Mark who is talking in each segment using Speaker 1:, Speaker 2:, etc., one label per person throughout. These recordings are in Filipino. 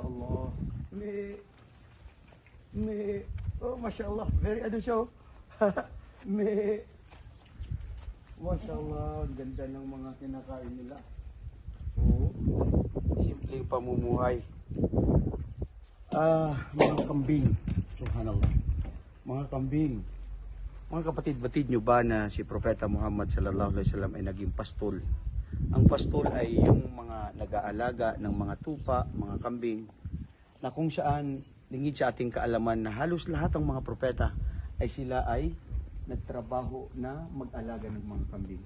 Speaker 1: Allah. May, oh, Masya Allah. Very ano siya, oh. May, Masya Allah. Ang ganda ng mga kinakain nila. Oo. Simpleng pamumuhay. Mga kambing. Subhanallah. Mga kambing. Mga kapatid-batid nyo ba na si Propeta Muhammad sallallahu alaihi wasallam ay naging pastol? Ang pastol ay yung mga nag-aalaga ng mga tupa, mga kambing, na kung saan lingid sa ating kaalaman na halos lahat ng mga propeta ay sila ay nagtrabaho na mag-alaga ng mga kambing.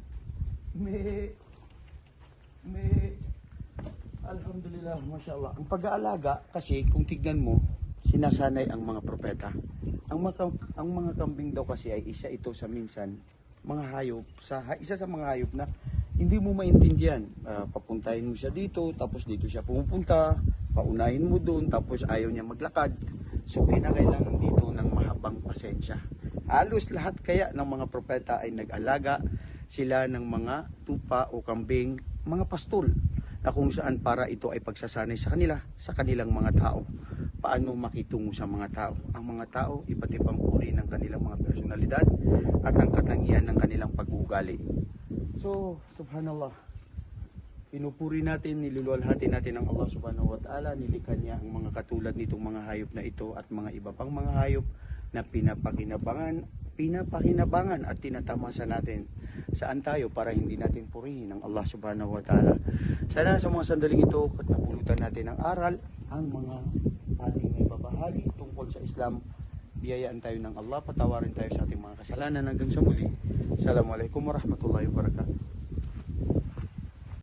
Speaker 1: Alhamdulillah, Masya Allah. Ang pag-aalaga kasi kung tignan mo, sinasanay ang mga propeta. Ang mga kambing daw kasi ay isa ito sa minsan mga hayop, isa sa mga hayop na hindi mo maintindihan. Papuntahin mo siya dito, tapos dito siya pumupunta, paunahin mo doon, tapos ayaw niya maglakad. So kinakailangan dito ng mahabang pasensya. Halos lahat kaya ng mga propeta ay nag-alaga sila ng mga tupa o kambing, mga pastol, na kung saan para ito ay pagsasanay sa kanila, sa kanilang mga tao. Paano makitungo sa mga tao? Ang mga tao, iba't ibang uri ng kanilang mga personalidad at ang katangian ng kanilang pag-uugali. So, subhanallah, pinupuri natin, niluluwalhati natin ang Allah subhanahu wa ta'ala, nilikha niya ang mga katulad nitong mga hayop na ito at mga iba pang mga hayop na pinapakinabangan at tinatamasa natin. Saan tayo para hindi natin purihin ang Allah subhanahu wa ta'ala? Sana sa mga sandaling ito, at napulutan natin ng aral, ang mga ating may babahagi tungkol sa Islam, biyayaan tayo ng Allah, patawarin tayo sa ating mga kasalanan hanggang sa muli. Assalamualaikum warahmatullahi wabarakatuh.